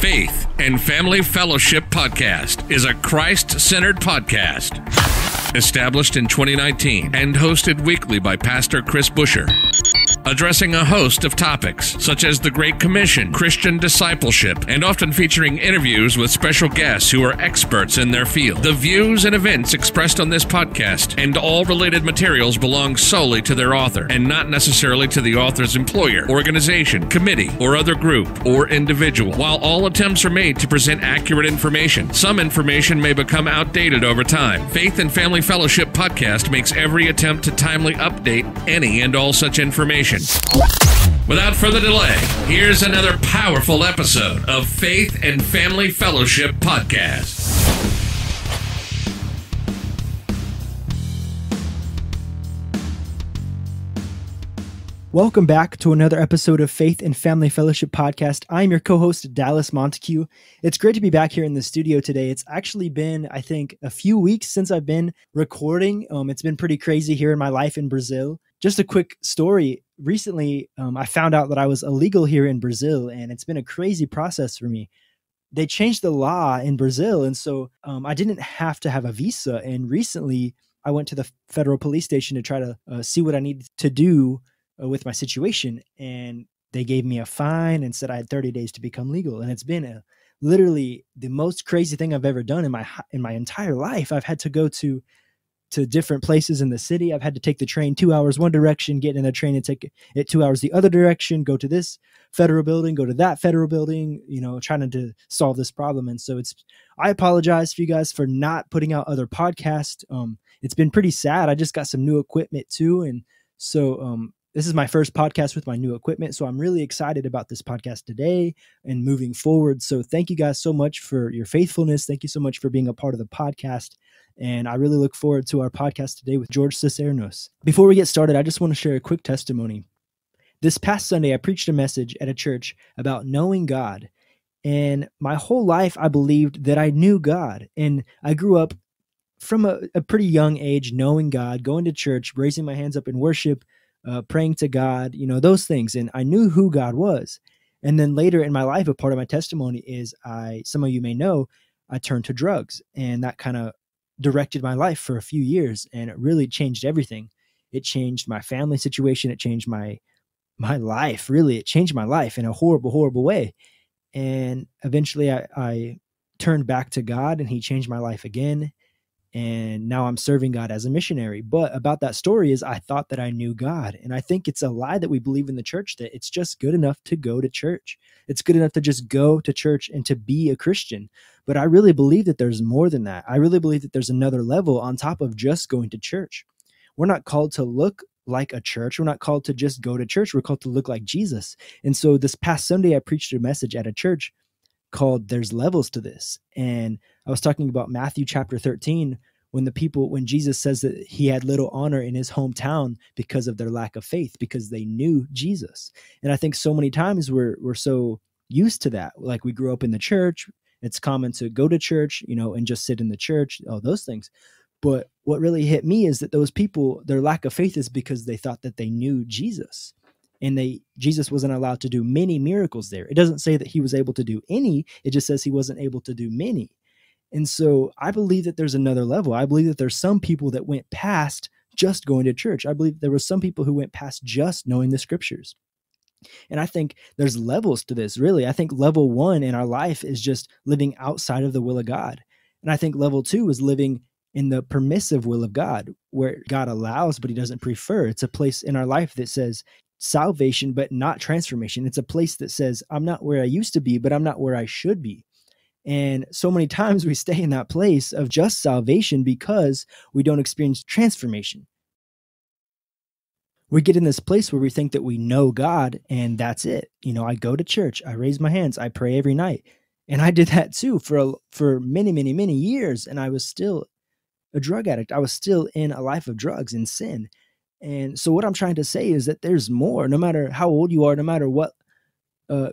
Faith and Family Fellowship Podcast is a Christ-centered podcast established in 2019 and hosted weekly by Pastor Chris Busher, addressing a host of topics such as the Great Commission, Christian discipleship, and often featuring interviews with special guests who are experts in their field. The views and events expressed on this podcast and all related materials belong solely to their author and not necessarily to the author's employer, organization, committee, or other group or individual. While all attempts are made to present accurate information, some information may become outdated over time. Faith and Family Fellowship Podcast makes every attempt to timely update any and all such information. Without further delay, here's another powerful episode of Faith and Family Fellowship Podcast. Welcome back to another episode of Faith and Family Fellowship Podcast. I'm your co-host, Dallas Montague. It's great to be back here in the studio today. It's actually been, I think, a few weeks since I've been recording. It's been pretty crazy here in my life in Brazil. Just a quick story. Recently, I found out that I was illegal here in Brazil, and it's been a crazy process for me. They changed the law in Brazil, and so I didn't have to have a visa. And recently, I went to the federal police station to try to see what I needed to do with my situation, and they gave me a fine and said I had 30 days to become legal. And it's been literally the most crazy thing I've ever done in my entire life. I've had to go to different places in the city. I've had to take the train 2 hours one direction, get in a train and take it 2 hours the other direction, go to this federal building, go to that federal building, trying to solve this problem. And so I apologize for you guys for not putting out other podcasts. It's been pretty sad. I just got some new equipment too. And so this is my first podcast with my new equipment. So I'm really excited about this podcast today and moving forward. So thank you guys so much for your faithfulness. Thank you so much for being a part of the podcast. And I really look forward to our podcast today with George Sisneros. Before we get started, I just want to share a quick testimony. This past Sunday, I preached a message at a church about knowing God. And my whole life, I believed that I knew God. And I grew up from a pretty young age knowing God, going to church, raising my hands up in worship, praying to God, those things. And I knew who God was. And then later in my life, a part of my testimony is some of you may know, I turned to drugs, and that kind of directed my life for a few years. And it really changed everything. It changed my family situation. It changed my life. Really, it changed my life in a horrible, horrible way. And eventually I turned back to God, and he changed my life again. And now I'm serving God as a missionary. But about that story is I thought that I knew God. And I think it's a lie that we believe in the church, that it's just good enough to go to church. It's good enough to just go to church and to be a Christian. But I really believe that there's more than that. I really believe that there's another level on top of just going to church. We're not called to look like a church. We're not called to just go to church. We're called to look like Jesus. And so this past Sunday, I preached a message at a church called There's Levels to This. And I was talking about Matthew chapter 13, when Jesus says that he had little honor in his hometown because of their lack of faith, because they knew Jesus. And I think so many times we're so used to that. Like, we grew up in the church. It's common to go to church, and just sit in the church, all those things. But what really hit me is that those people, their lack of faith is because they thought that they knew Jesus. And Jesus wasn't allowed to do many miracles there. It doesn't say that he was able to do any. It just says he wasn't able to do many. And so I believe that there's another level. I believe that there's some people that went past just going to church. I believe there were some people who went past just knowing the scriptures. And I think there's levels to this, really. I think level 1 in our life is just living outside of the will of God. And I think level 2 is living in the permissive will of God, where God allows, but he doesn't prefer. It's a place in our life that says salvation, but not transformation. It's a place that says, I'm not where I used to be, but I'm not where I should be. And so many times we stay in that place of just salvation because we don't experience transformation. We get in this place where we think that we know God and that's it. I go to church, I raise my hands, I pray every night. And I did that too for many, many, many years. And I was still a drug addict. I was still in a life of drugs and sin. And so what I'm trying to say is that there's more. No matter how old you are, no matter what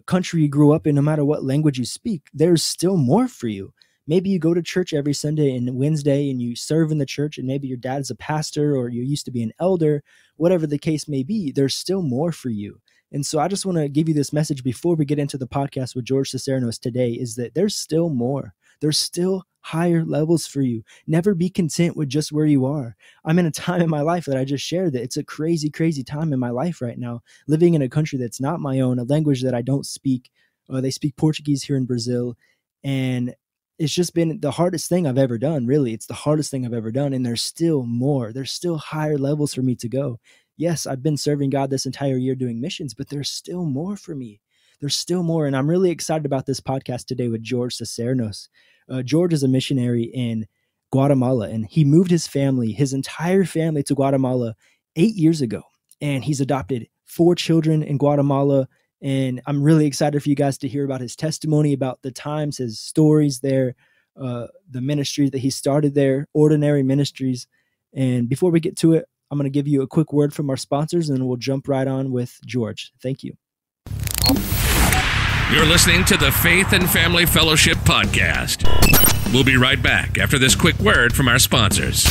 country you grew up in, no matter what language you speak, there's still more for you. Maybe you go to church every Sunday and Wednesday and you serve in the church, and maybe your dad's a pastor or you used to be an elder, whatever the case may be, there's still more for you. And so I just want to give you this message before we get into the podcast with George Sisneros today, is that there's still more. There's still higher levels for you. Never be content with just where you are. I'm in a time in my life that I just shared that it's a crazy, crazy time in my life right now, living in a country that's not my own, a language that I don't speak. They speak Portuguese here in Brazil. And it's just been the hardest thing I've ever done. Really, it's the hardest thing I've ever done. And there's still more. There's still higher levels for me to go. Yes, I've been serving God this entire year doing missions, but there's still more for me. There's still more. And I'm really excited about this podcast today with George Sisneros. George is a missionary in Guatemala, and he moved his entire family to Guatemala 8 years ago. And he's adopted 4 children in Guatemala. And I'm really excited for you guys to hear about his testimony, about the times, his stories there, the ministry that he started there, Ordinary Ministries. And before we get to it, I'm going to give you a quick word from our sponsors, and we'll jump right on with George. Thank you. You're listening to the Faith and Family Fellowship Podcast. We'll be right back after this quick word from our sponsors.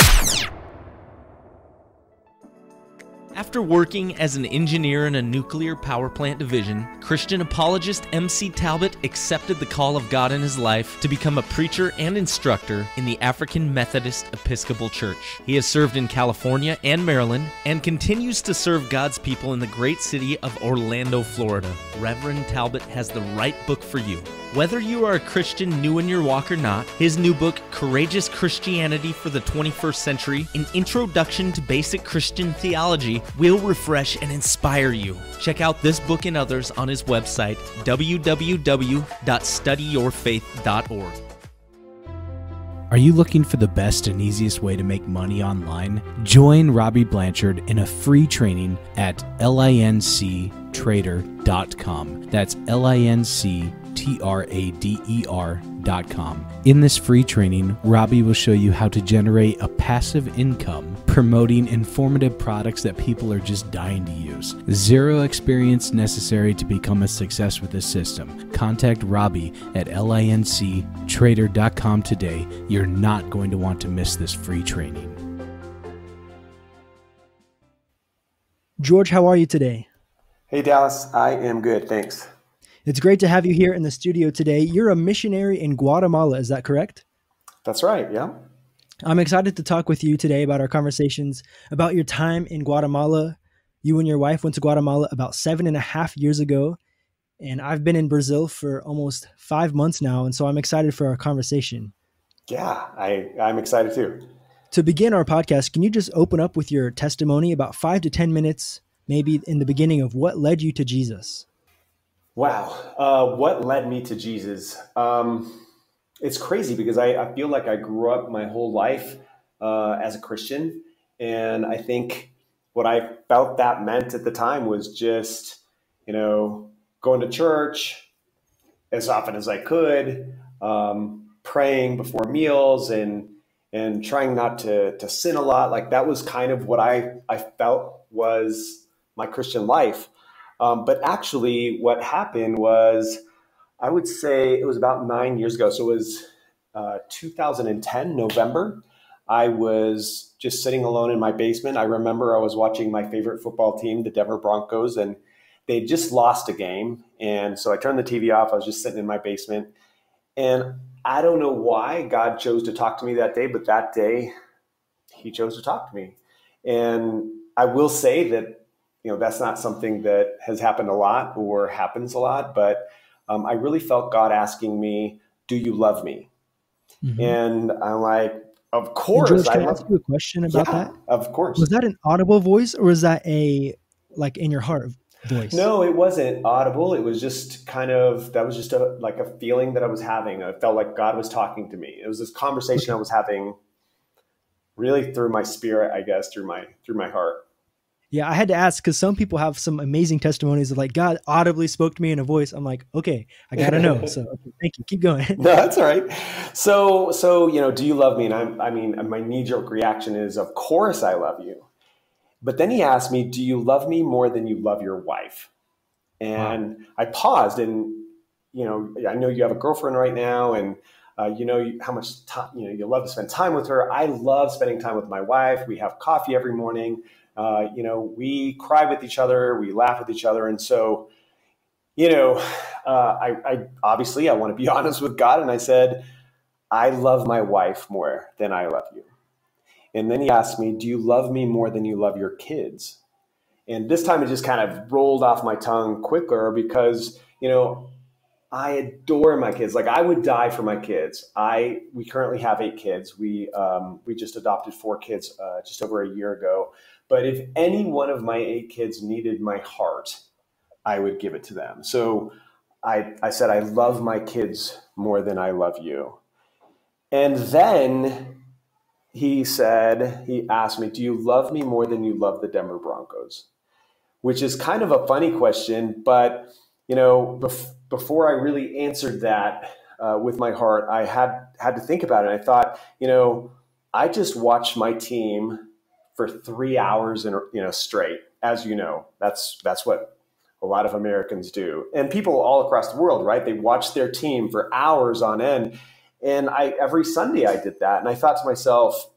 After working as an engineer in a nuclear power plant division, Christian apologist M.C. Talbot accepted the call of God in his life to become a preacher and instructor in the African Methodist Episcopal Church. He has served in California and Maryland and continues to serve God's people in the great city of Orlando, Florida. Reverend Talbot has the right book for you. Whether you are a Christian new in your walk or not, his new book, Courageous Christianity for the 21st Century, An Introduction to Basic Christian Theology, will refresh and inspire you. Check out this book and others on his website, www.studyyourfaith.org. Are you looking for the best and easiest way to make money online? Join Robbie Blanchard in a free training at linctrader.com. That's linctrader.com. In this free training, Robbie will show you how to generate a passive income promoting informative products that people are just dying to use. Zero experience necessary to become a success with this system. Contact Robbie at linctrader.com today. You're not going to want to miss this free training. George, how are you today? Hey, Dallas. I am good. Thanks. It's great to have you here in the studio today. You're a missionary in Guatemala, is that correct? That's right, yeah. I'm excited to talk with you today about our conversations about your time in Guatemala. You and your wife went to Guatemala about 7.5 years ago, and I've been in Brazil for almost 5 months now, and so I'm excited for our conversation. Yeah, I'm excited too. To begin our podcast, can you just open up with your testimony, about 5 to 10 minutes, maybe in the beginning, of what led you to Jesus? Wow. What led me to Jesus? It's crazy because I feel like I grew up my whole life as a Christian. And I think what I felt that meant at the time was just, going to church as often as I could, praying before meals and trying not to sin a lot. Like that was kind of what I felt was my Christian life. But actually what happened was, I would say it was about 9 years ago. So it was 2010, November. I was just sitting alone in my basement. I remember I was watching my favorite football team, the Denver Broncos, and they just lost a game. And so I turned the TV off. I was just sitting in my basement. And I don't know why God chose to talk to me that day, but that day he chose to talk to me. And I will say that that's not something that has happened a lot or happens a lot, but I really felt God asking me, "Do you love me?" Mm-hmm. And I'm like, "Of course." George, can I ask you a question about that? Of course. Was that an audible voice, or was that a in your heart voice? No, it wasn't audible. It was just that was just a feeling that I was having. I felt like God was talking to me. It was this conversation I was having, really through my spirit, I guess, through my heart. Yeah, I had to ask because some people have some amazing testimonies of God audibly spoke to me in a voice. I'm like, okay, I got to know. So thank you. Keep going. No, that's all right. So, do you love me? And my knee-jerk reaction is, of course I love you. But then he asked me, do you love me more than you love your wife? And wow. I paused and, I know you have a girlfriend right now and, how much time, you love to spend time with her. I love spending time with my wife. We have coffee every morning. We cry with each other, we laugh with each other. And so, I obviously I want to be honest with God. And I said, I love my wife more than I love you. And then he asked me, do you love me more than you love your kids? And this time it just kind of rolled off my tongue quicker because, I adore my kids. Like I would die for my kids. We currently have 8 kids. We just adopted 4 kids just over a year ago. But if any one of my 8 kids needed my heart, I would give it to them. So I said, I love my kids more than I love you. And then he asked me, do you love me more than you love the Denver Broncos? Which is kind of a funny question, but before I really answered that with my heart, I had to think about it. I thought, I just watched my team for 3 hours straight. As you know, that's what a lot of Americans do, and people all across the world, right? They watch their team for hours on end, and every Sunday I did that, and I thought to myself,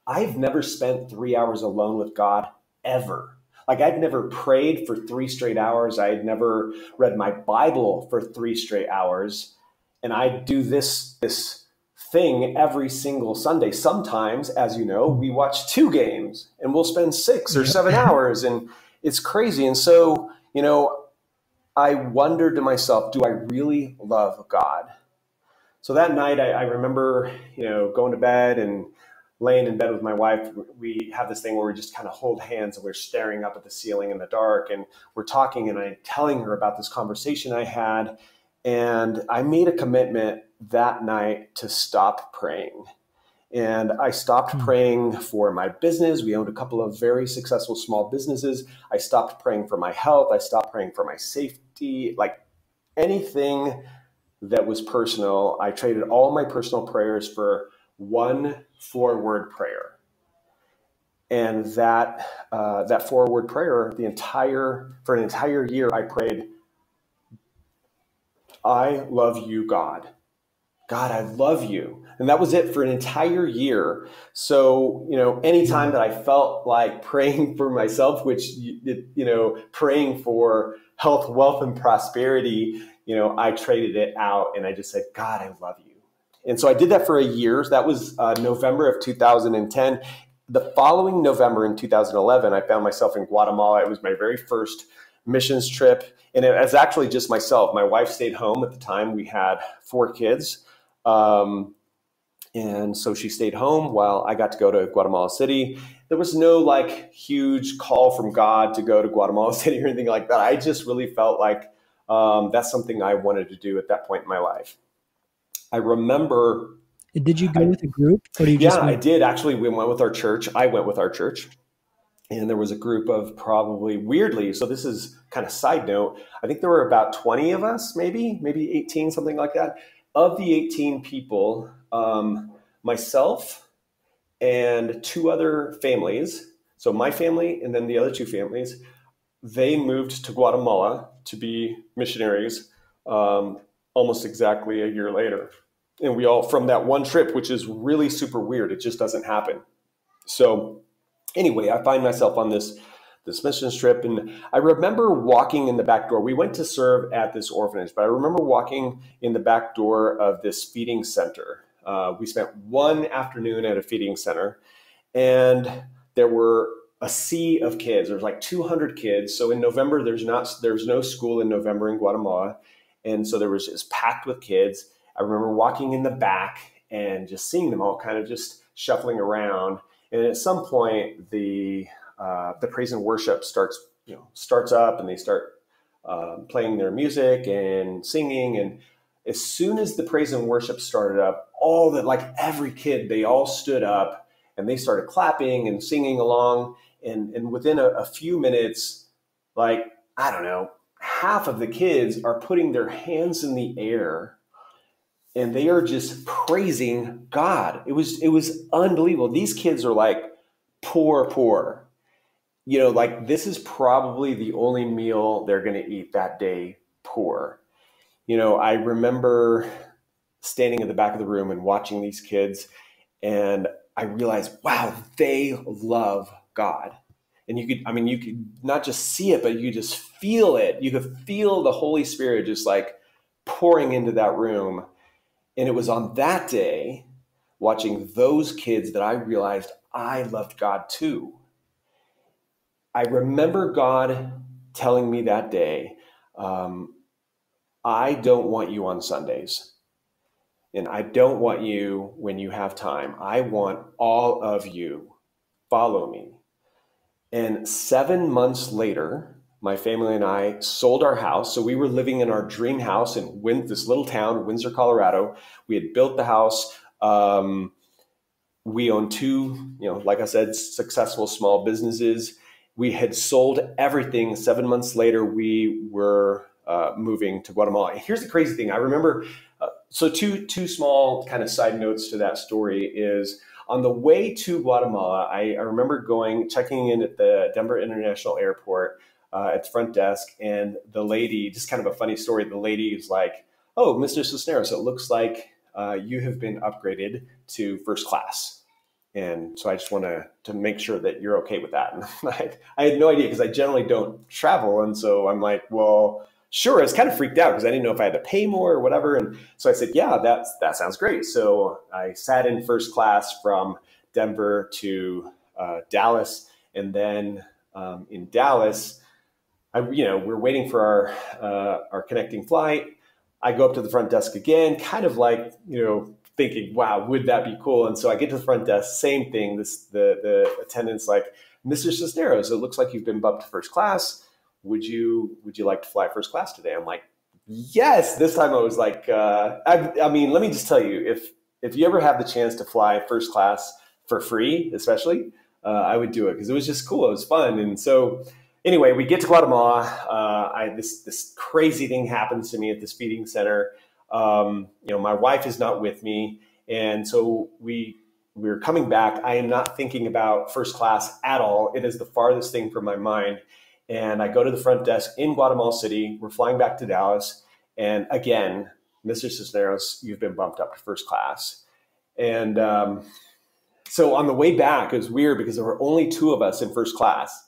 I've never spent 3 hours alone with God ever. Like I'd never prayed for 3 straight hours. I had never read my Bible for 3 straight hours. And I do this thing every single Sunday. Sometimes, as you know, we watch 2 games and we'll spend 6 or 7 hours and it's crazy. And so, I wondered to myself, do I really love God? So that night I remember, going to bed and laying in bed with my wife. We have this thing where we just kind of hold hands and we're staring up at the ceiling in the dark and we're talking, and I'm telling her about this conversation I had. And I made a commitment that night to stop praying. And I stopped praying for my business. We owned a couple of very successful small businesses. I stopped praying for my health. I stopped praying for my safety, like anything that was personal. I traded all my personal prayers for one 4-word prayer. And that 4-word prayer, for an entire year, I prayed, I love you, God. God, I love you. And that was it for an entire year. So, anytime that I felt like praying for myself, which, praying for health, wealth, and prosperity, I traded it out and I just said, God, I love you. And so I did that for a year. That was November of 2010. The following November in 2011, I found myself in Guatemala. It was my very first missions trip. And it was actually just myself. My wife stayed home at the time. We had 4 kids. And so she stayed home while I got to go to Guatemala City. There was no huge call from God to go to Guatemala City or anything like that. I just really felt like that's something I wanted to do at that point in my life. I remember. Did you go with a group? Or did you I did. Actually, we went with our church. I went with our church. And there was a group of probably, weirdly, so this is kind of side note, I think there were about 20 of us, maybe 18, something like that. Of the 18 people, myself and 2 other families, so my family and then the other 2 families, they moved to Guatemala to be missionaries almost exactly a year later. And we all, from that one trip, which is really super weird, it just doesn't happen. So anyway, I find myself on this missions trip, and I remember walking in the back door. We went to serve at this orphanage, but I remember walking in the back door of this feeding center. We spent one afternoon at a feeding center, and there were a sea of kids. There's like 200 kids. So in November, there's no school in November in Guatemala. And so there was just packed with kids. I remember walking in the back and just seeing them all kind of just shuffling around. And at some point, the praise and worship starts up, and they start playing their music and singing. And as soon as the praise and worship started up, every kid, they all stood up and they started clapping and singing along. And within a few minutes, half of the kids are putting their hands in the air and they are just praising God. It was unbelievable. These kids are poor. This is probably the only meal they're going to eat that day, poor. I remember standing in the back of the room and watching these kids, and I realized, wow, they love God. And you could not just see it, but you just feel it. You could feel the Holy Spirit just like pouring into that room. And it was on that day, watching those kids, that I realized I loved God too. I remember God telling me that day, I don't want you on Sundays. And I don't want you when you have time. I want all of you. Follow me. And 7 months later, my family and I sold our house. So we were living in our dream house in this little town, Windsor, Colorado. We had built the house. We owned two, like I said, successful small businesses. We had sold everything. 7 months later, we were moving to Guatemala. And here's the crazy thing. I remember, so two small kind of side notes to that story is, on the way to Guatemala, I remember checking in at the Denver International Airport at the front desk, and the lady, just kind of a funny story, the lady is like, "Oh, Mr. Sisneros, it looks like you have been upgraded to first class. And so I just want to make sure that you're okay with that." And I had no idea, because I generally don't travel. And so I'm like, well, sure. I was kind of freaked out because I didn't know if I had to pay more or whatever. And so I said, yeah, that sounds great. So I sat in first class from Denver to Dallas. And then in Dallas, we're waiting for our connecting flight. I go up to the front desk again, kind of like, thinking, wow, would that be cool? And so I get to the front desk, same thing. The attendant's like, "Mr. Cisneros, it looks like you've been bumped to first class. Would you like to fly first class today?" I'm like, yes. This time I was like, I mean, let me just tell you, if you ever have the chance to fly first class for free, especially, I would do it, because it was just cool. It was fun. And so anyway, we get to Guatemala. This crazy thing happens to me at this feeding center. My wife is not with me. And so we're coming back. I am not thinking about first class at all. It is the farthest thing from my mind. And I go to the front desk in Guatemala City. We're flying back to Dallas. And again, "Mr. Cisneros, you've been bumped up to first class." And so on the way back, it was weird because there were only two of us in first class.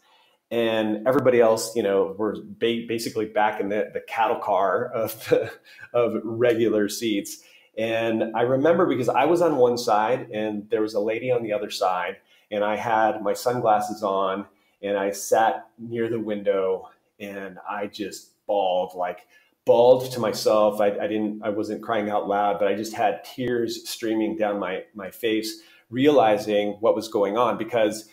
And everybody else, were basically back in the cattle car of regular seats. And I remember, because I was on one side and there was a lady on the other side, and I had my sunglasses on, and I sat near the window, and I just bawled to myself. I wasn't crying out loud, but I just had tears streaming down my face, realizing what was going on. Because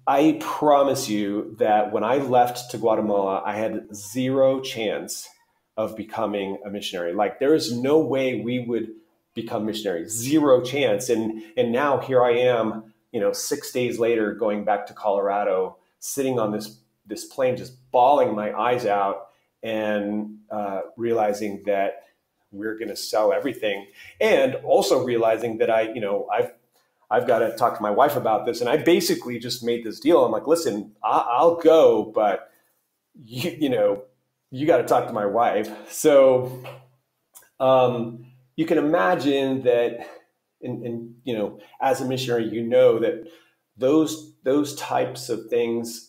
I promise you that when I left to Guatemala, I had zero chance of becoming a missionary. Like, there is no way we would become missionaries, zero chance. And now here I am, 6 days later, going back to Colorado, sitting on this plane, just bawling my eyes out, and realizing that we're going to sell everything, and also realizing that I've got to talk to my wife about this. And I basically just made this deal. I'm like, "Listen, I'll go, but you got to talk to my wife." So you can imagine that, as a missionary, that those types of things,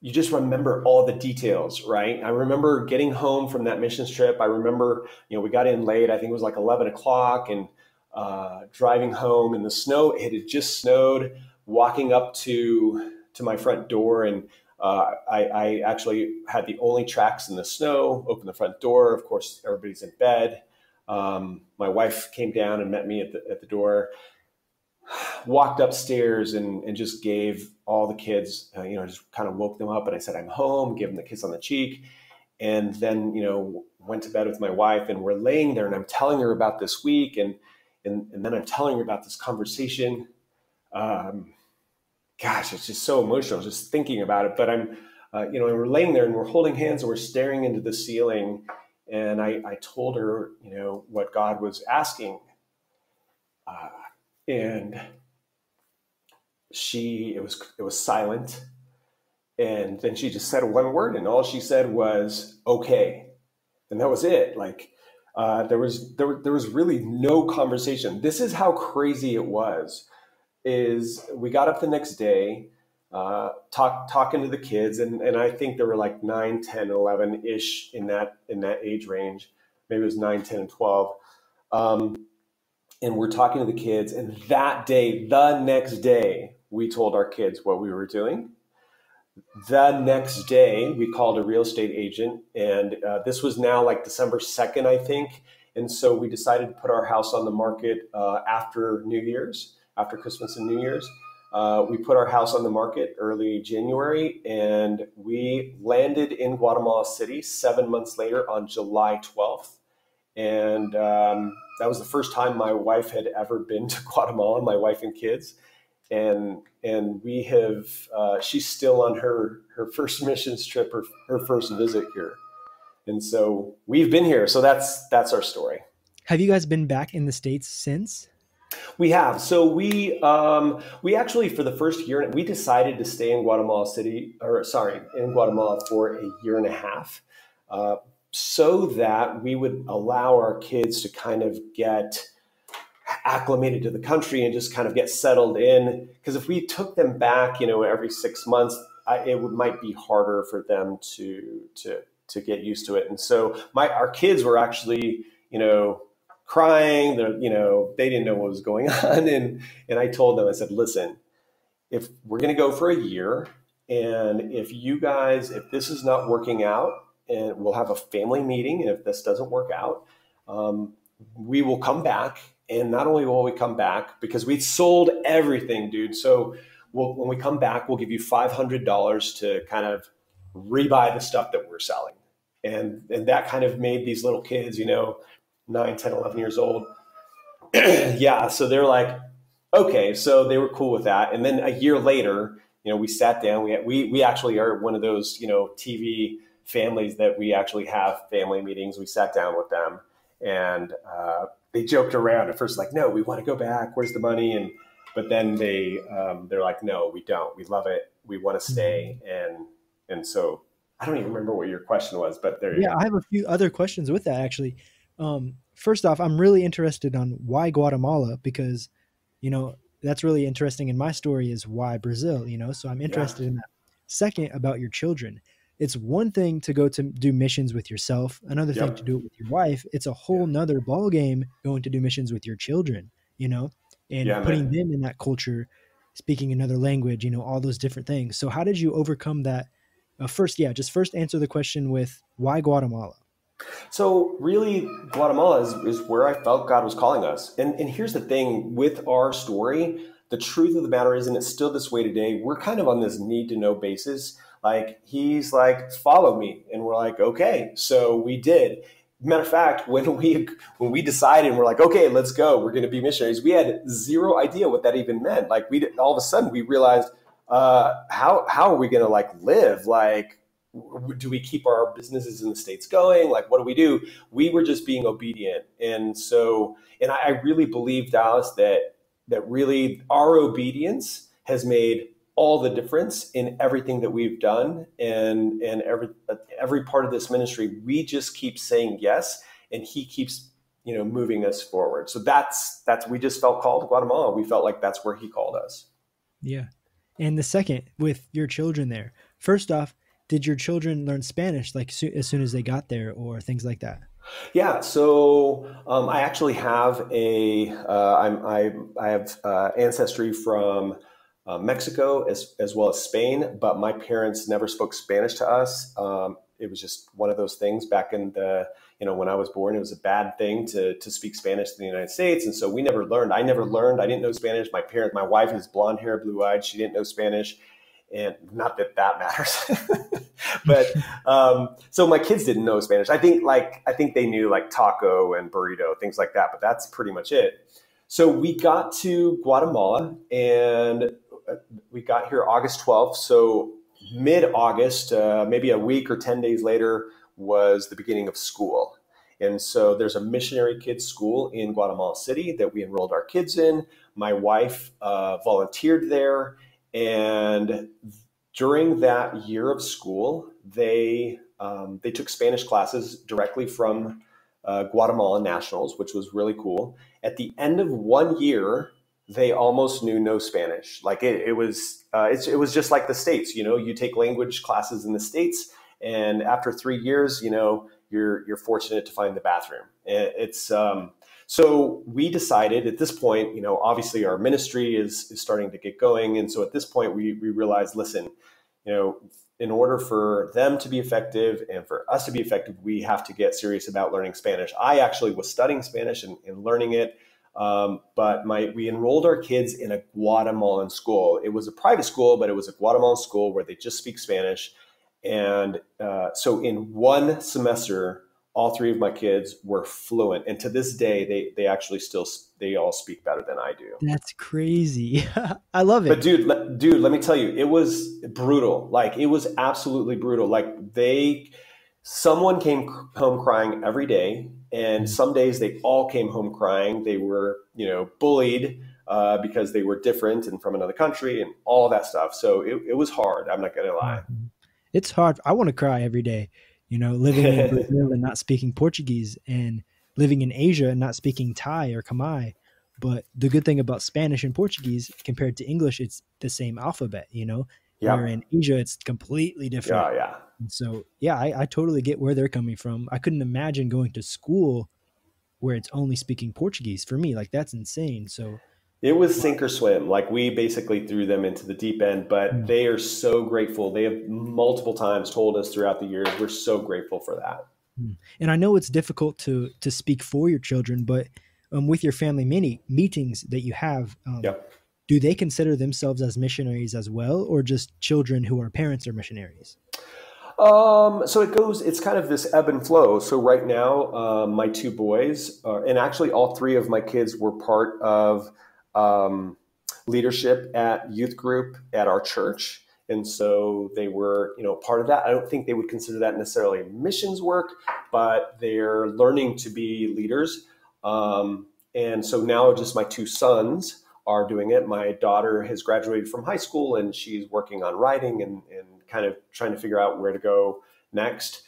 you just remember all the details, right? I remember getting home from that missions trip. I remember, we got in late. I think it was like 11 o'clock, and driving home in the snow. It had just snowed. Walking up to my front door, and I actually had the only tracks in the snow. Opened the front door. Of course, everybody's in bed. My wife came down and met me at the door. Walked upstairs and just gave all the kids, just kind of woke them up, and I said, "I'm home." Gave them the kiss on the cheek, and then went to bed with my wife. And we're laying there, and I'm telling her about this week, and then I'm telling her about this conversation. Gosh, it's just so emotional just thinking about it. But we're laying there, and we're holding hands, and we're staring into the ceiling. And I told her, what God was asking. And it was silent. And then she just said one word, and all she said was, "Okay." And that was it. Like, there was really no conversation. This is how crazy it was. is we got up the next day, talking to the kids, and I think there were like 9, 10, 11-ish in that age range. Maybe it was 9, 10, and 12. And we're talking to the kids, and that day, the next day, we told our kids what we were doing. The next day, we called a real estate agent, and this was now like December 2nd, I think. And so we decided to put our house on the market after New Year's, after Christmas and New Year's. We put our house on the market early January, and we landed in Guatemala City 7 months later on July 12th. And that was the first time my wife had ever been to Guatemala, my wife and kids. And we have, she's still on her first missions trip, her first visit here. And so we've been here. So that's our story. Have you guys been back in the States since? We have. So we actually, for the first year, we decided to stay in Guatemala for a year and a half, so that we would allow our kids to kind of get acclimated to the country and just kind of get settled in. Because if we took them back, every 6 months, might be harder for them to get used to it. And so our kids were actually, crying. They didn't know what was going on. And I told them, I said, listen, if we're going to go for a year, and if this is not working out, and we'll have a family meeting, and if this doesn't work out, we will come back. And not only will we come back, because we sold everything, dude. So when we come back, we'll give you $500 to kind of rebuy the stuff that we're selling. And that kind of made these little kids, 9, 10, 11 years old. Yeah. So they're like, okay. So they were cool with that. And then a year later, we sat down. We actually are one of those, TV families that we actually have family meetings. We sat down with them, and they joked around at first, like, no, we want to go back. Where's the money? But then they're like, no, we don't. We love it. We want to stay. And so I don't even remember what your question was, but there you go. I have a few other questions with that, actually. First off, I'm really interested on why Guatemala, because, that's really interesting in my story, is why Brazil, so I'm interested in that. Second, about your children. It's one thing to go to do missions with yourself, another thing to do it with your wife. It's a whole nother ball game going to do missions with your children, and putting them in that culture, speaking another language, all those different things. So how did you overcome that? First answer the question with why Guatemala? So really, Guatemala is where I felt God was calling us. And here's the thing with our story, the truth of the matter is, and it's still this way today, we're kind of on this need to know basis. Like, he's like, follow me. And we're like, okay. So we did. Matter of fact, when we decided, and we're like, okay, let's go, we're going to be missionaries, we had zero idea what that even meant. Like, all of a sudden we realized, how are we going to live? Like, do we keep our businesses in the States going? Like, what do we do? We were just being obedient. And so, I really believe, Dallas, that really our obedience has made all the difference in everything that we've done, and every part of this ministry. We just keep saying yes, and he keeps moving us forward. So that's we just felt called to Guatemala. We felt like that's where he called us. Yeah. And the second, with your children there, first off, did your children learn Spanish as soon as they got there, or things like that? Yeah, so I actually have I have ancestry from Mexico as well as Spain, but my parents never spoke Spanish to us. It was just one of those things back in when I was born. It was a bad thing to speak Spanish in the United States, and so we never learned. I never learned. I didn't know Spanish. My wife is blonde hair, blue eyed. She didn't know Spanish. And not that matters, but so my kids didn't know Spanish. I think they knew like taco and burrito, things like that, but that's pretty much it. So we got to Guatemala, and we got here August 12th. So mid-August, maybe a week or 10 days later, was the beginning of school. And so there's a missionary kids school in Guatemala City that we enrolled our kids in. My wife volunteered there. And during that year of school, they took Spanish classes directly from Guatemalan nationals, which was really cool. At the end of 1 year, they almost knew no Spanish. Like it was just like the States. You take language classes in the States, and after 3 years, you're fortunate to find the bathroom. So we decided at this point, obviously our ministry is starting to get going, and so at this point we realized, listen, in order for them to be effective and for us to be effective, we have to get serious about learning Spanish. I actually was studying Spanish and learning it. But we enrolled our kids in a Guatemalan school. It was a private school, but it was a Guatemalan school where they just speak Spanish. And so in one semester, all 3 of my kids were fluent. And to this day, they actually they all speak better than I do. That's crazy. I love it. But dude, let me tell you, it was brutal. Like, it was absolutely brutal. Like, someone came home crying every day. And some days they all came home crying. They were, bullied because they were different and from another country and all that stuff. So it was hard. I'm not going to lie. It's hard. I want to cry every day, living in Brazil and not speaking Portuguese, and living in Asia and not speaking Thai or Khmer. But the good thing about Spanish and Portuguese compared to English, it's the same alphabet, Yeah. Where in Asia, it's completely different. Yeah. And so, yeah, I totally get where they're coming from. I couldn't imagine going to school where it's only speaking Portuguese. For me, like, that's insane. So it was sink or swim. Like, we basically threw them into the deep end, but they are so grateful. They have multiple times told us throughout the years, we're so grateful for that. And I know it's difficult to speak for your children, but with your family meetings that you have, do they consider themselves as missionaries as well, or just children who are parents are missionaries? So it's kind of this ebb and flow. So right now, my 2 boys, and actually all 3 of my kids were part of leadership at youth group at our church. And so they were, part of that. I don't think they would consider that necessarily missions work, but they're learning to be leaders. And so now just my 2 sons are doing it. My daughter has graduated from high school and she's working on writing and kind of trying to figure out where to go next.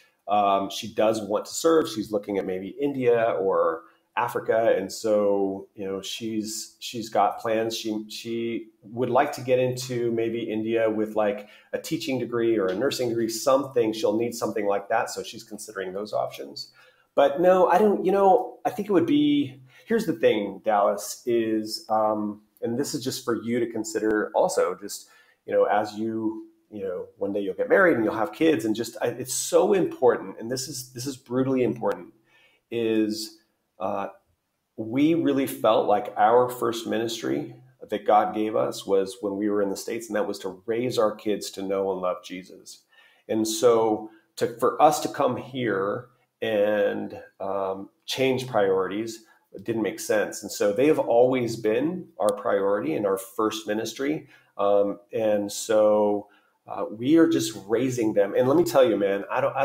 She does want to serve. She's looking at maybe India or Africa. And so, she's got plans. She would like to get into maybe India with like a teaching degree or a nursing degree, something. She'll need something like that. So she's considering those options. But no, I don't, I think it would be, here's the thing, Dallas, is, and this is just for you to consider also, just, as one day you'll get married and you'll have kids, and just, it's so important. And this is brutally important, is, we really felt like our first ministry that God gave us was when we were in the States, and that was to raise our kids to know and love Jesus. And so for us to come here and change priorities didn't make sense. And so they have always been our priority in our first ministry. And so we are just raising them. And let me tell you, man, I don't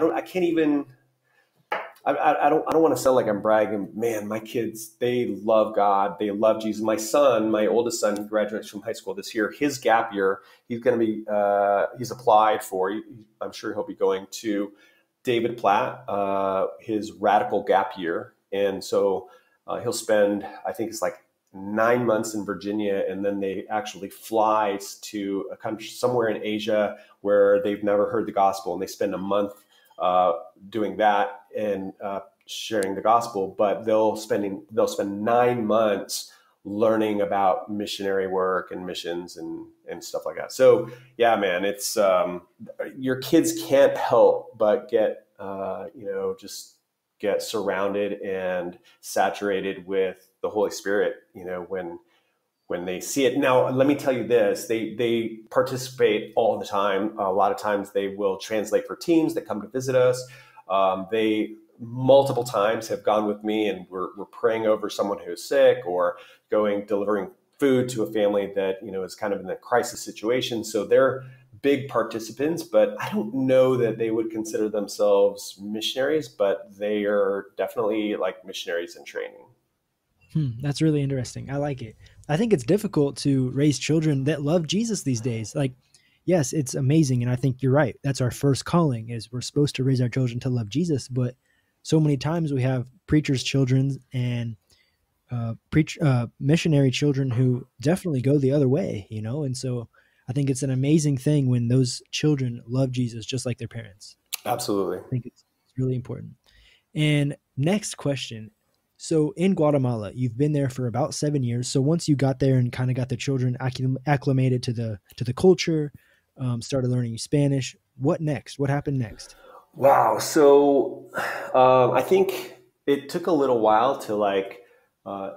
want to sound like I'm bragging. Man, my kids, they love God. They love Jesus. My oldest son, who graduates from high school this year, his gap year, he's going to be, he's applied for, I'm sure he'll be going to David Platt, his radical gap year. And so he'll spend, I think it's like 9 months in Virginia, and then they actually fly to a country somewhere in Asia where they've never heard the gospel, and they spend a month doing that and sharing the gospel. But they'll spend 9 months learning about missionary work and missions and stuff like that. So yeah, man, it's your kids can't help but get just get surrounded and saturated with the Holy Spirit, when they see it. Now, let me tell you this, they participate all the time. A lot of times they will translate for teams that come to visit us. They multiple times have gone with me, and we're praying over someone who's sick, or delivering food to a family that, is kind of in a crisis situation. So they're big participants, but I don't know that they would consider themselves missionaries, but they are definitely like missionaries in training. That's really interesting. I like it. I think it's difficult to raise children that love Jesus these days. Like, yes, it's amazing. And I think you're right. That's our first calling, is we're supposed to raise our children to love Jesus. But so many times we have preachers' children and missionary children who definitely go the other way, you know? And so I think it's an amazing thing when those children love Jesus just like their parents. Absolutely. I think it's really important. And next question. So in Guatemala, you've been there for about 7 years. So once you got there and kind of got the children acclimated to the culture, started learning Spanish, what next? What happened next? Wow. So I think it took a little while to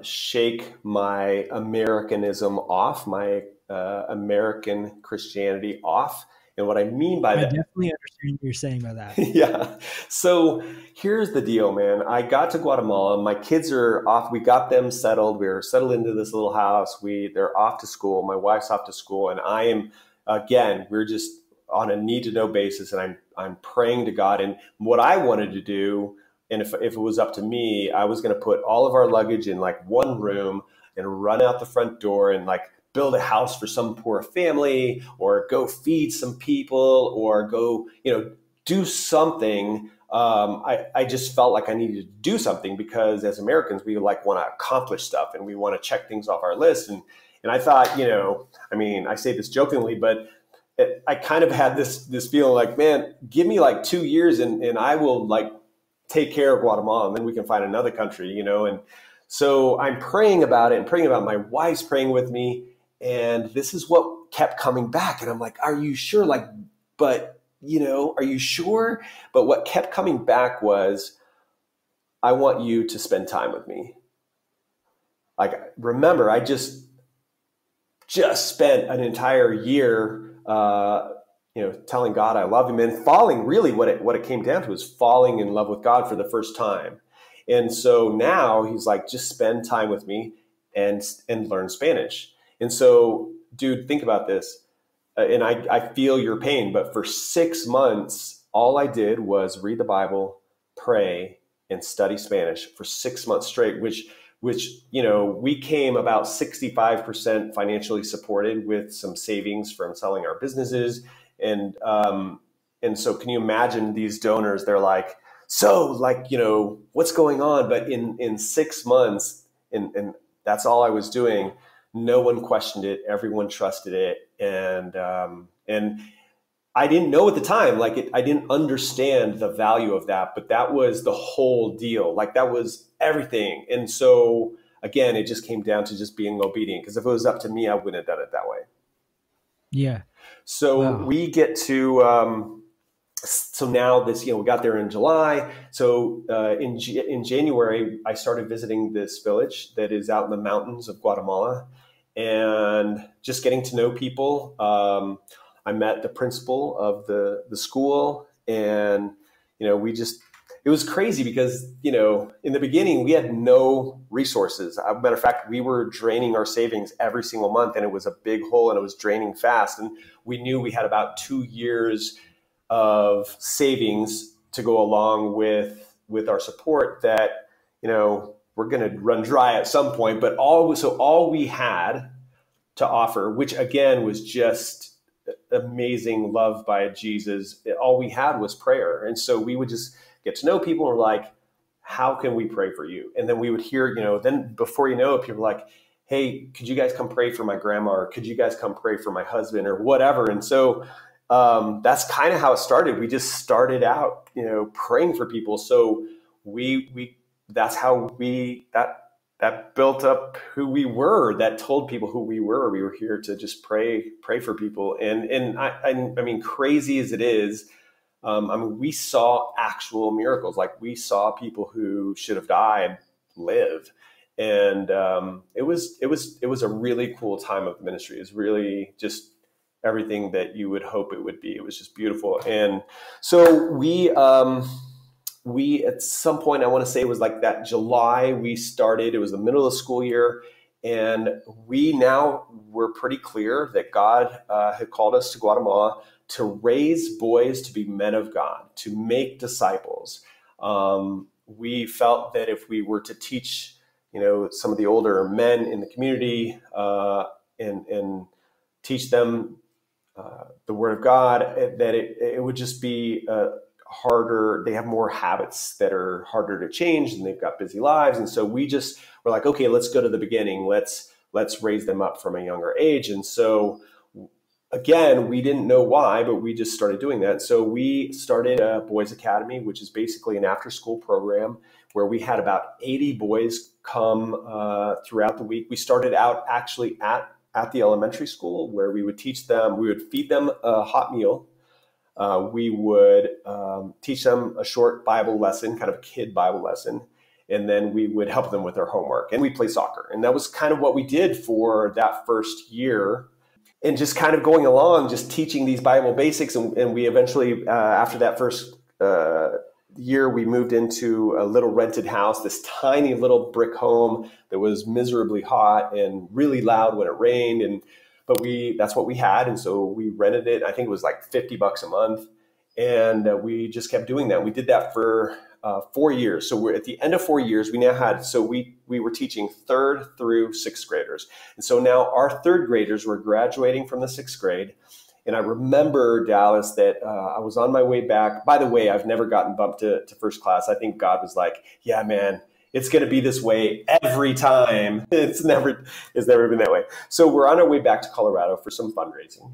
shake my Americanism off, my American Christianity off. And what I mean by I that, definitely understand what you're saying by that. yeah. So here's the deal, man. I got to Guatemala. My kids are off. We got them settled. We were settled into this little house. They're off to school. My wife's off to school, and I am, again, we're just on a need to know basis. And I'm praying to God. And what I wanted to do, and if it was up to me, I was going to put all of our luggage in like one room and run out the front door and like build a house for some poor family, or go feed some people, or go, do something. I just felt like I needed to do something, because as Americans, we like want to accomplish stuff and we want to check things off our list. And I thought, I say this jokingly, but I kind of had this feeling like, man, give me like 2 years and I will like take care of Guatemala, and then we can find another country, And so I'm praying about it and praying about it. My wife's praying with me. And this is what kept coming back. And I'm like, are you sure? Like, but, are you sure? But what kept coming back was, I want you to spend time with me. Like, remember, I just spent an entire year, telling God I love him, and falling, really what it came down to was falling in love with God for the first time. And so now he's like, just spend time with me and learn Spanish. And so, dude, think about this. And I feel your pain, but for 6 months, all I did was read the Bible, pray, and study Spanish for 6 months straight, which we came about 65% financially supported with some savings from selling our businesses. And so can you imagine these donors? They're like, so like, what's going on? But in 6 months, and that's all I was doing. No one questioned it. Everyone trusted it. And I didn't know at the time, I didn't understand the value of that, but that was the whole deal. Like, that was everything. And so again, it just came down to just being obedient, because if it was up to me, I wouldn't have done it that way. Yeah. So wow. We get to, so now this, we got there in July. So in January, I started visiting this village that is out in the mountains of Guatemala, and just getting to know people. I met the principal of the school, and, it was crazy because, in the beginning we had no resources. As a matter of fact, we were draining our savings every single month, and it was a big hole, and it was draining fast. And we knew we had about 2 years of savings to go along with our support that, we're going to run dry at some point. But all we had to offer, which again was just amazing love by Jesus, all we had was prayer. And so we would just get to know people, and we're like, how can we pray for you? And then we would hear, then before you know it, people are like, hey, could you guys come pray for my grandma? Or could you guys come pray for my husband, or whatever? And so that's kind of how it started. We just started out, praying for people. So that's how that built up who we were. That told people who we were. We were here to just pray for people. And I mean, crazy as it is, we saw actual miracles. Like, we saw people who should have died live. And it was a really cool time of ministry. It was really just everything that you would hope it would be. It was just beautiful. And so we at some point, I want to say it was like that July, we started. It was the middle of the school year, and we now were pretty clear that God had called us to Guatemala to raise boys to be men of God, to make disciples. We felt that if we were to teach, some of the older men in the community and teach them the Word of God, that it would just be harder, they have more habits that are harder to change, and they've got busy lives. And so we just were like, okay, let's go to the beginning. Let's raise them up from a younger age. And so again, we didn't know why, but we just started doing that. So we started a boys academy, which is basically an after school program where we had about 80 boys come throughout the week. We started out actually at the elementary school, where we would teach them, we would feed them a hot meal. We would teach them a short Bible lesson, kind of a kid Bible lesson. And then we would help them with their homework, and we'd play soccer. And that was kind of what we did for that first year. And just kind of going along, just teaching these Bible basics. And we eventually, after that first year, we moved into a little rented house, this tiny little brick home that was miserably hot and really loud when it rained. But that's what we had. And so we rented it. I think it was like $50 a month. And we just kept doing that. We did that for 4 years. So we're at the end of 4 years. We now had, so we were teaching 3rd through 6th graders. And so now our 3rd graders were graduating from the 6th grade. And I remember, Dallas, that I was on my way back. By the way, I've never gotten bumped to first class. I think God was like, yeah, man, it's going to be this way every time. It's never been that way. So we're on our way back to Colorado for some fundraising.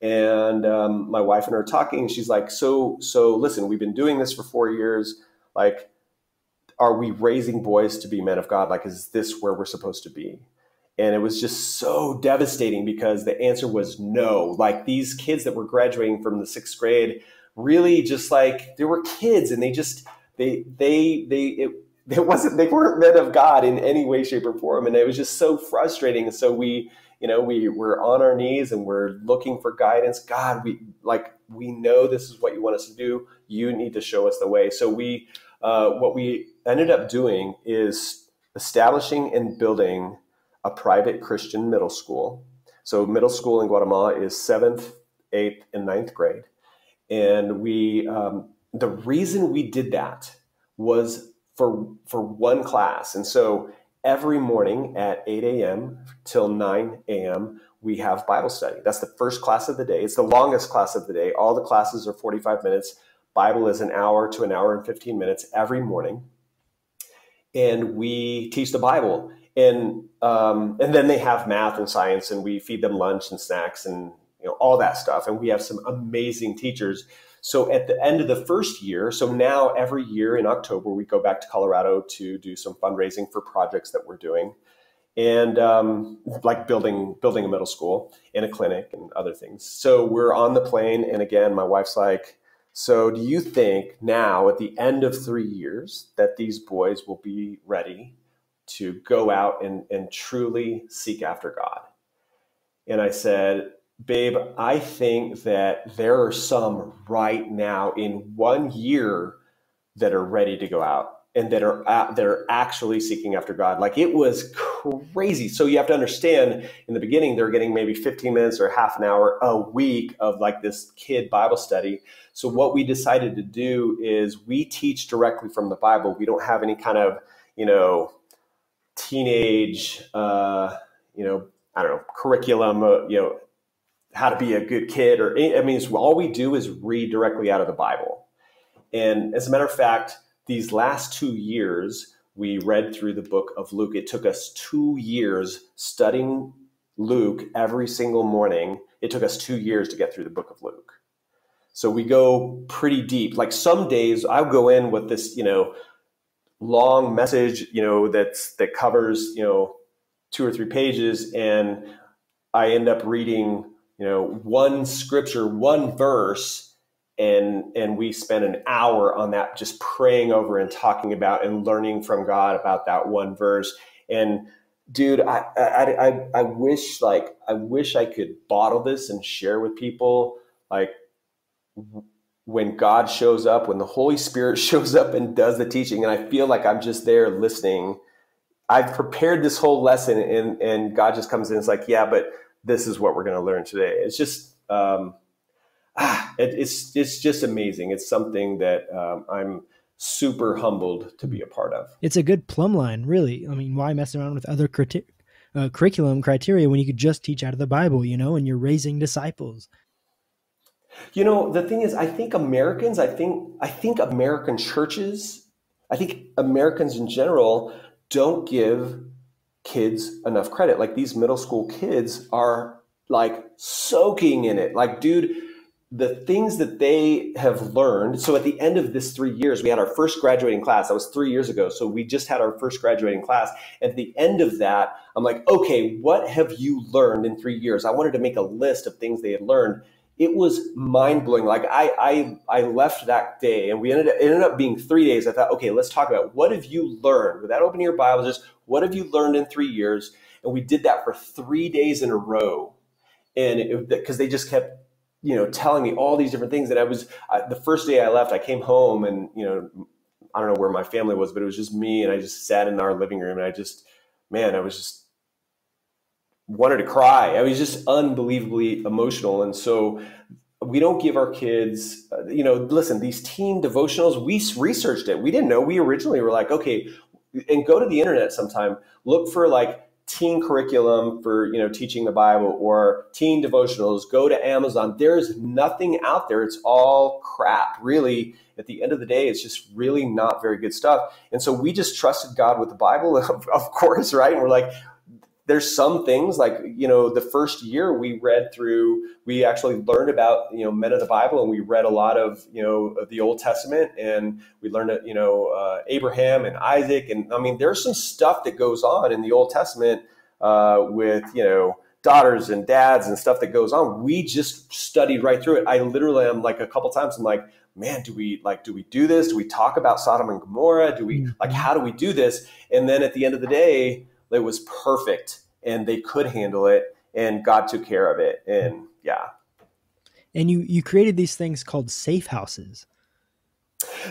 And my wife and I are talking, and she's like, so listen, we've been doing this for 4 years. Like, are we raising boys to be men of God? Like, is this where we're supposed to be? And it was just so devastating because the answer was no. Like, these kids that were graduating from the 6th grade, really just like, they were kids, and they weren't men of God in any way, shape, or form. And it was just so frustrating. And so we were on our knees and we're looking for guidance. God, we know this is what you want us to do. You need to show us the way. So what we ended up doing is establishing and building a private Christian middle school. So middle school in Guatemala is 7th, 8th, and 9th grade. And the reason we did that was for one class. And so every morning at 8 a.m. till 9 a.m., we have Bible study. That's the first class of the day. It's the longest class of the day. All the classes are 45 minutes. Bible is an hour to an hour and 15 minutes every morning. And we teach the Bible. And then they have math and science, and we feed them lunch and snacks and all that stuff. And we have some amazing teachers. So at the end of the first year, so now every year in October, we go back to Colorado to do some fundraising for projects that we're doing, and like building a middle school and a clinic and other things. So we're on the plane, and again, my wife's like, so do you think now at the end of 3 years that these boys will be ready to go out and truly seek after God? And I said, babe, I think that there are some right now in 1 year that are ready to go out and that are actually seeking after God. Like, it was crazy. So you have to understand, in the beginning, they're getting maybe 15 minutes or half an hour a week of like this kid Bible study. So what we decided to do is we teach directly from the Bible. We don't have any kind of, teenage, I don't know, curriculum, how to be a good kid, all we do is read directly out of the Bible. And as a matter of fact, these last 2 years, we read through the book of Luke. It took us 2 years studying Luke every single morning. It took us 2 years to get through the book of Luke. So we go pretty deep. Like, some days I'll go in with this, long message, that covers, 2 or 3 pages. And I end up reading, one scripture, one verse, and we spend an hour on that, just praying over and talking about and learning from God about that one verse. And dude, I wish I could bottle this and share with people, like, when God shows up, when the Holy Spirit shows up and does the teaching, and I feel like I'm just there listening. I've prepared this whole lesson, and God just comes in and it's like, yeah, but this is what we're going to learn today. It's just, it's just amazing. It's something that I'm super humbled to be a part of. It's a good plumb line, really. I mean, why mess around with other curriculum criteria when you could just teach out of the Bible, and you're raising disciples? The thing is, I think Americans, I think American churches, I think Americans in general don't give kids enough credit. Like these middle school kids are like soaking in it. Like, dude, the things that they have learned. So at the end of this 3 years, we had our first graduating class. That was 3 years ago. So we just had our first graduating class. At the end of that, I'm like, okay, what have you learned in 3 years? I wanted to make a list of things they had learned. It was mind blowing. Like I left that day and it ended up being 3 days. I thought, okay, let's talk about what have you learned without opening your Bible, just what have you learned in 3 years? And we did that for 3 days in a row. And because they just kept, telling me all these different things that the first day I left, I came home and, I don't know where my family was, but it was just me. And I just sat in our living room and I was just wanted to cry. I was just unbelievably emotional. And so we don't give our kids, listen, these teen devotionals, we researched it. We didn't know. We originally were like, okay, and go to the internet sometime, look for like teen curriculum for, teaching the Bible or teen devotionals, go to Amazon. There's nothing out there. It's all crap. Really, at the end of the day, it's just really not very good stuff. And so we just trusted God with the Bible, of course, right? And we're like, there's some things like, the first year we actually learned about, men of the Bible, and we read a lot of, of the Old Testament, and we learned, Abraham and Isaac. And I mean, there's some stuff that goes on in the Old Testament with, daughters and dads and stuff that goes on. We just studied right through it. I literally am like a couple times, I'm like, man, do we do this? Do we talk about Sodom and Gomorrah? How do we do this? And then at the end of the day, it was perfect and they could handle it and God took care of it. And yeah. And you created these things called safe houses.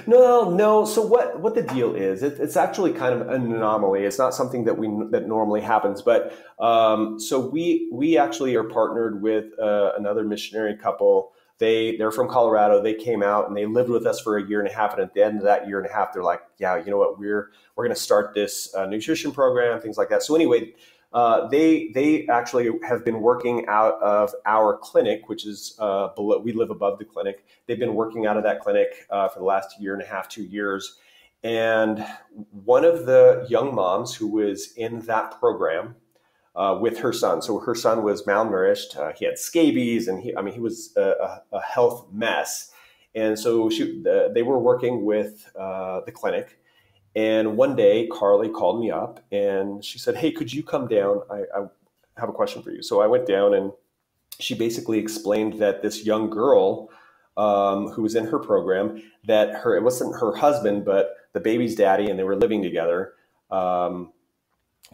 No. So what the deal is, it's actually kind of an anomaly. It's not something that normally happens, but so we actually are partnered with another missionary couple. They're from Colorado. They came out and they lived with us for a year and a half. And at the end of that year and a half, they're like, yeah, you know what, we're going to start this nutrition program, things like that. So anyway, they actually have been working out of our clinic, which is below. We live above the clinic. They've been working out of that clinic for the last year and a half, 2 years. And one of the young moms who was in that program with her son. So her son was malnourished. He had scabies, and he was a health mess. And so they were working with the clinic. And one day, Carly called me up and she said, "Hey, could you come down? I have a question for you." So I went down, and she basically explained that this young girl who was in her program, that it wasn't her husband, but the baby's daddy, and they were living together.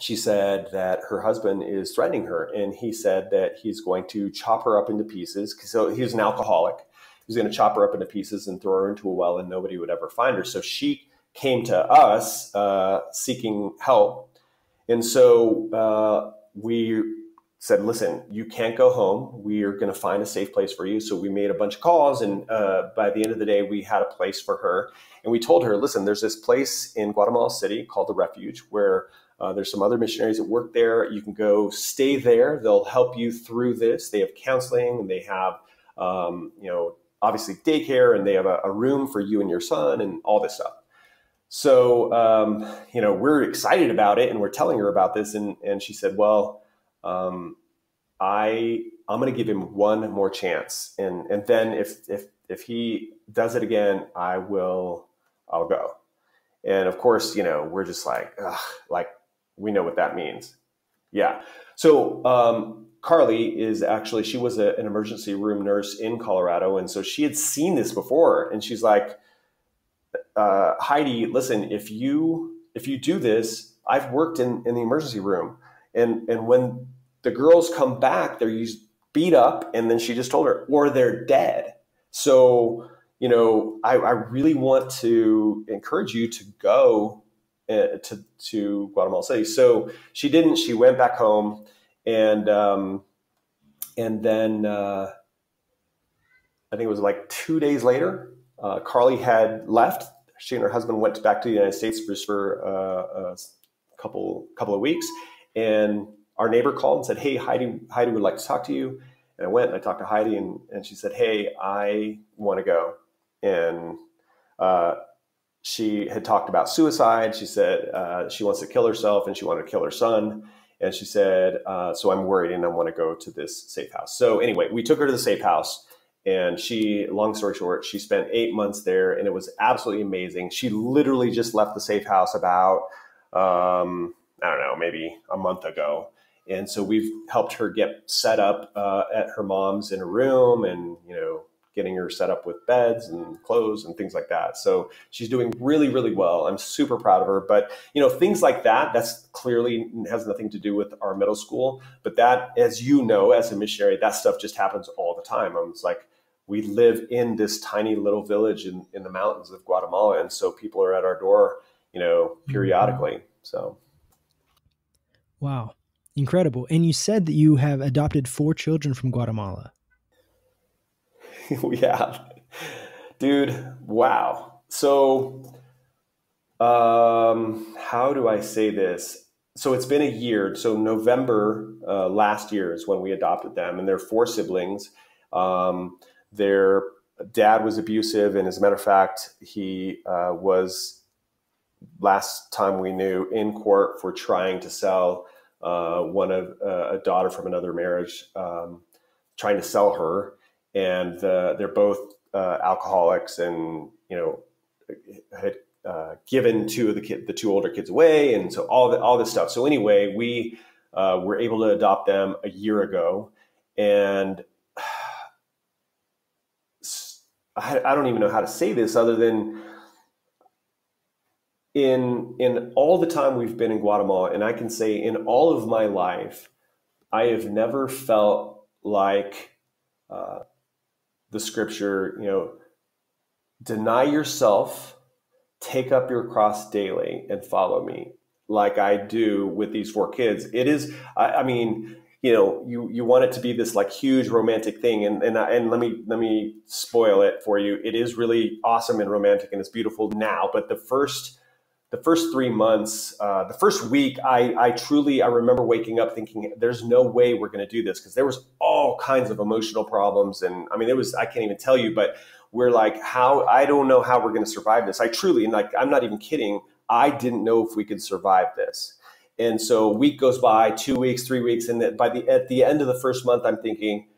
She said that her husband is threatening her, and he said that he's going to chop her up into pieces. So he was an alcoholic. He was going to chop her up into pieces and throw her into a well, and nobody would ever find her. So she came to us seeking help. And so we said, listen, you can't go home. We are going to find a safe place for you. So we made a bunch of calls, and by the end of the day, we had a place for her. And we told her, listen, there's this place in Guatemala City called The Refuge where there's some other missionaries that work there. You can go stay there. They'll help you through this. They have counseling, and they have, obviously daycare, and they have a room for you and your son and all this stuff. So, we're excited about it, and we're telling her about this. And she said, well, I'm going to give him one more chance. And then if he does it again, I'll go. And of course, we're just like, ugh, like we know what that means. Yeah. So, Carly she was an emergency room nurse in Colorado. And so she had seen this before, and she's like, Heidi, listen, if you do this, I've worked in the emergency room, and when the girls come back, they're usually beat up, and then she just told her, or they're dead. So, I really want to encourage you to go to Guatemala City. So she didn't. She went back home, and then I think it was like 2 days later, Carly had left. She and her husband went back to the United States just for a couple of weeks, and our neighbor called and said, "Hey, Heidi would like to talk to you." And I went and I talked to Heidi, and she said, hey, I want to go. And she had talked about suicide. She said she wants to kill herself and she wanted to kill her son. And she said, so I'm worried and I want to go to this safe house. So anyway, we took her to the safe house, and she, long story short, she spent 8 months there, and it was absolutely amazing. She literally just left the safe house about, I don't know, maybe a month ago. And so we've helped her get set up at her mom's in a room, and, getting her set up with beds and clothes and things like that. So she's doing really, really well. I'm super proud of her. But, things like that's clearly has nothing to do with our middle school. But that, as as a missionary, that stuff just happens all the time. It's like, we live in this tiny little village in the mountains of Guatemala. And so people are at our door, periodically. So. Wow. Incredible. And you said that you have adopted 4 children from Guatemala. We have. Dude, wow. So, how do I say this? So it's been a year. So November last year is when we adopted them, and they're 4 siblings. Their dad was abusive, and as a matter of fact, he was, last time we knew, in court for trying to sell a daughter from another marriage, trying to sell her. And they're both alcoholics, and had given the 2 older kids away, and so all this stuff. So anyway, we were able to adopt them a year ago, and I don't even know how to say this other than in all the time we've been in Guatemala, and I can say in all of my life, I have never felt like the scripture, deny yourself, take up your cross daily, and follow me, like I do with these 4 kids. It is, you want it to be this like huge romantic thing. And let me spoil it for you. It is really awesome and romantic, and it's beautiful now. But the first 3 months, the first week, I remember waking up thinking, there's no way we're going to do this, because there was all kinds of emotional problems. And I can't even tell you, but we're like, I don't know how we're going to survive this. I'm not even kidding. I didn't know if we could survive this. And so a week goes by, 2 weeks, 3 weeks. And at the end of the first month, I'm thinking,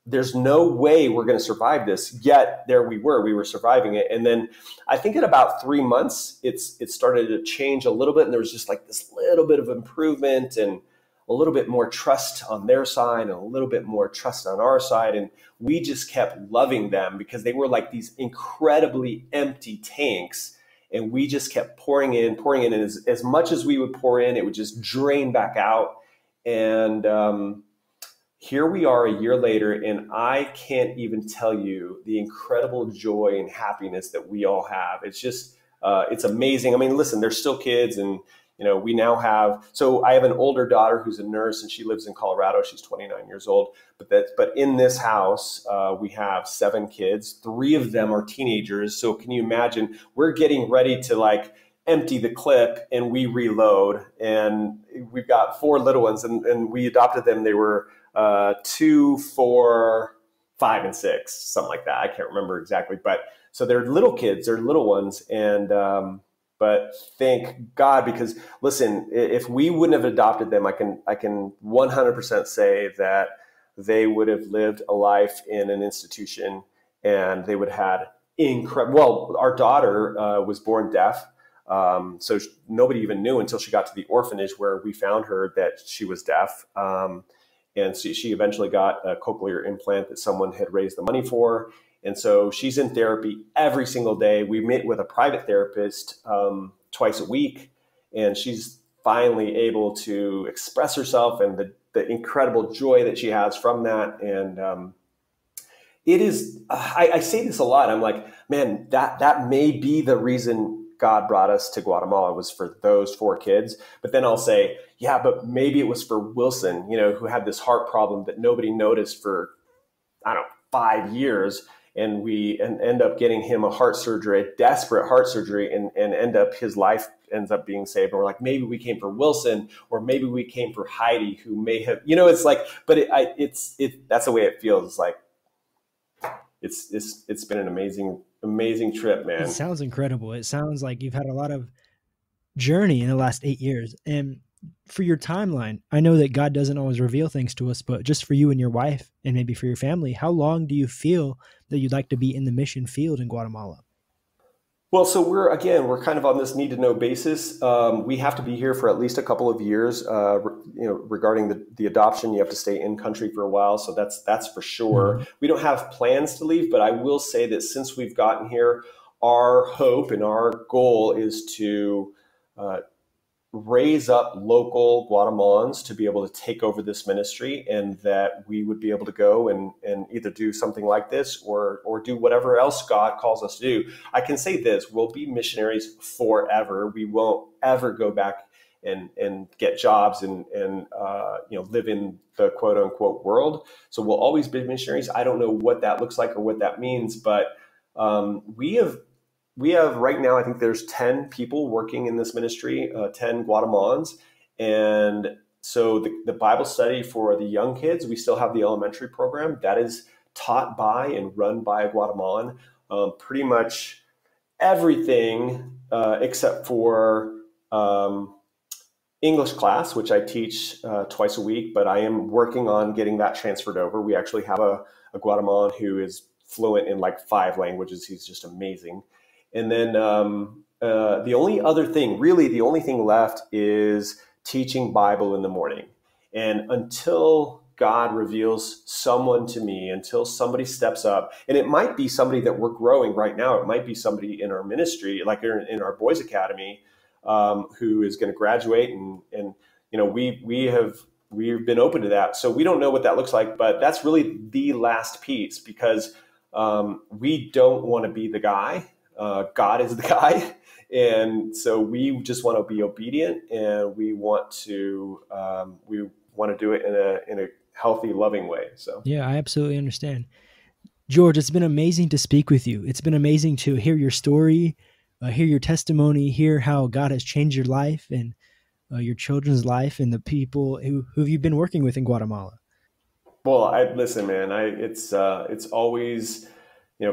there's no way we're going to survive this. Yet there we were surviving it. And then I think in about 3 months, it started to change a little bit. And there was just like this little bit of improvement, and a little bit more trust on their side, and a little bit more trust on our side. And we just kept loving them, because they were like these incredibly empty tanks. And we just kept pouring in. And as much as we would pour in, it would just drain back out. And, here we are a year later, and I can't even tell you the incredible joy and happiness that we all have. It's just, it's amazing. Listen, they're still kids, and, we now have, so I have an older daughter who's a nurse, and she lives in Colorado. She's 29 years old. But in this house, we have 7 kids. 3 of them are teenagers. So can you imagine, we're getting ready to like empty the clip, and we reload, and we've got 4 little ones, and we adopted them. They were 2, 4, 5, and 6, something like that. I can't remember exactly, but so they're little kids, they're little ones. And, but thank God, because listen, if we wouldn't have adopted them, I can 100% say that they would have lived a life in an institution, and they would have had incredible, well, our daughter was born deaf. So nobody even knew until she got to the orphanage, where we found her that she was deaf. And so she eventually got a cochlear implant that someone had raised the money for. And so she's in therapy every single day. We meet with a private therapist twice a week, and she's finally able to express herself, and the incredible joy that she has from that. And it is, I say this a lot. I'm like, man, that may be the reason God brought us to Guatemala, was for those 4 kids. But then I'll say, yeah, but maybe it was for Wilson, who had this heart problem that nobody noticed for, 5 years. and end up getting him a heart surgery, a desperate heart surgery, and his life ends up being saved. And we're like, maybe we came for Wilson, or maybe we came for Heidi, who may have, it's like, but that's the way it feels. It's like, it's been an amazing trip, man. It sounds incredible. It sounds like you've had a lot of journey in the last 8 years. And for your timeline, I know that God doesn't always reveal things to us, but just for you and your wife, and maybe for your family, how long do you feel that you'd like to be in the mission field in Guatemala? Well, so we're kind of on this need to know basis. We have to be here for at least a couple of years. Regarding the adoption, you have to stay in country for a while. So that's for sure. Mm-hmm. We don't have plans to leave, but I will say that since we've gotten here, our hope and our goal is to raise up local Guatemalans to be able to take over this ministry, and that we would be able to go and either do something like this or do whatever else God calls us to do. I can say this: we'll be missionaries forever. We won't ever go back and get jobs and live in the quote unquote world. So we'll always be missionaries. I don't know what that looks like or what that means, but we have right now, I think there's 10 people working in this ministry, 10 Guatemalans. And so the Bible study for the young kids, we still have the elementary program that is taught by and run by a Guatemalan. Pretty much everything except for English class, which I teach twice a week, but I am working on getting that transferred over. We actually have a Guatemalan who is fluent in like 5 languages. He's just amazing. And then the only thing left is teaching Bible in the morning. And until God reveals someone to me, until somebody steps up, and it might be somebody that we're growing right now, it might be somebody in our ministry, like in our boys academy, who is going to graduate, and we've been open to that. So we don't know what that looks like, but that's really the last piece, because we don't want to be the guy. God is the guy. And so we just want to be obedient, and we want to do it in a healthy, loving way. So yeah, I absolutely understand. George, it's been amazing to speak with you. It's been amazing to hear your story, hear your testimony, hear how God has changed your life and your children's life and the people who you've been working with in Guatemala. Well, listen, man, it's always,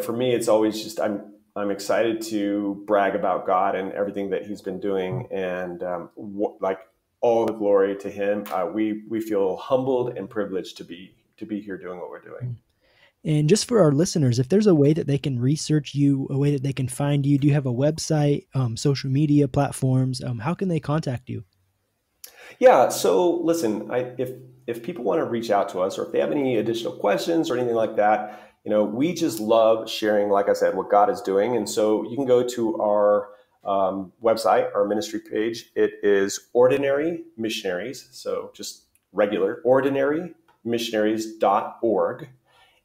for me, it's always just, I'm excited to brag about God and everything that he's been doing, and like all the glory to him. We feel humbled and privileged to be here doing what we're doing. And just for our listeners, if there's a way that they can research you, a way that they can find you, do you have a website, social media platforms? How can they contact you? Yeah. So listen, if people want to reach out to us, or if they have any additional questions or anything like that, we just love sharing, like I said, what God is doing. And so you can go to our website, our ministry page. It is Ordinary Missionaries. So just regular, ordinarymissionaries.org.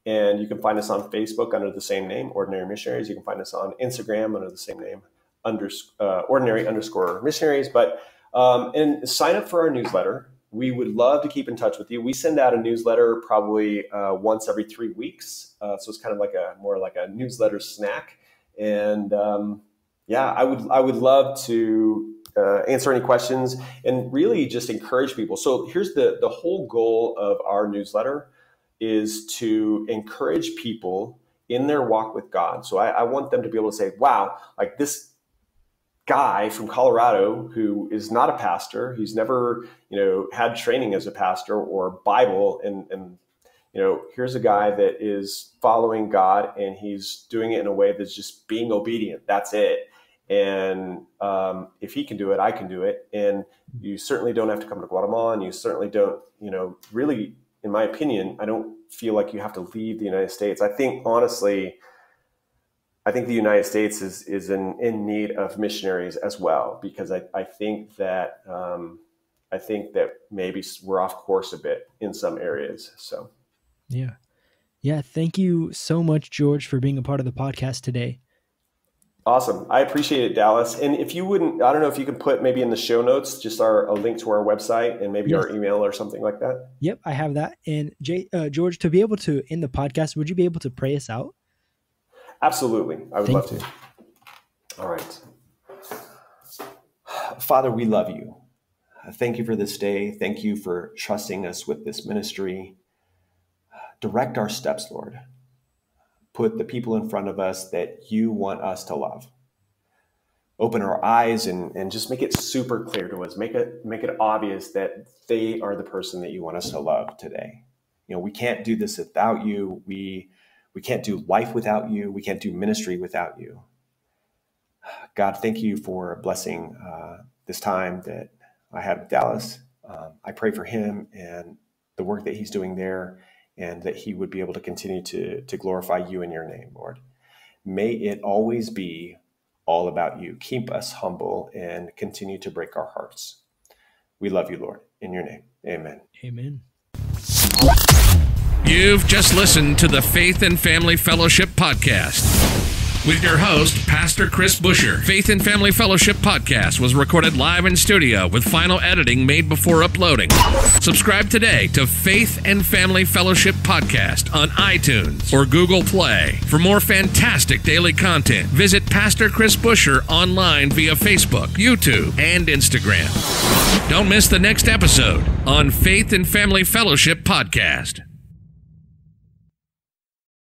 And you can find us on Facebook under the same name, Ordinary Missionaries. You can find us on Instagram under the same name, ordinary_missionaries. But and sign up for our newsletter. We would love to keep in touch with you. We send out a newsletter probably once every 3 weeks. So it's kind of more like a newsletter snack. And I would love to answer any questions and really just encourage people. So here's the whole goal of our newsletter is to encourage people in their walk with God. So I want them to be able to say, wow, like this guy from Colorado who is not a pastor, he's never, had training as a pastor or Bible. And here's a guy that is following God, and he's doing it in a way that's just being obedient. That's it. And if he can do it, I can do it. And you certainly don't have to come to Guatemala, and you certainly don't, really, in my opinion, I don't feel like you have to leave the United States. I think, honestly, the United States is in need of missionaries as well, because I think that maybe we're off course a bit in some areas. So, yeah. Thank you so much, George, for being a part of the podcast today. Awesome. I appreciate it, Dallas. And if you wouldn't, I don't know if you can put maybe in the show notes just a link to our website and maybe our email or something like that. Yep, I have that. And George, to be able to end the podcast, would you be able to pray us out? Absolutely. I would love to. All right. Father, we love you. Thank you for this day. Thank you for trusting us with this ministry. Direct our steps, Lord. Put the people in front of us that you want us to love. Open our eyes and just make it super clear to us. Make it obvious that they are the person that you want us to love today. We can't do this without you. We can't do life without you. We can't do ministry without you. God, thank you for blessing this time that I had with Dallas. I pray for him and the work that he's doing there, and that he would be able to continue to glorify you in your name, Lord. May it always be all about you. Keep us humble and continue to break our hearts. We love you, Lord. In your name, amen. Amen. You've just listened to the Faith and Family Fellowship Podcast with your host, Pastor Chris Busher. Faith and Family Fellowship Podcast was recorded live in studio with final editing made before uploading. Subscribe today to Faith and Family Fellowship Podcast on iTunes or Google Play. For more fantastic daily content, visit Pastor Chris Busher online via Facebook, YouTube, and Instagram. Don't miss the next episode on Faith and Family Fellowship Podcast.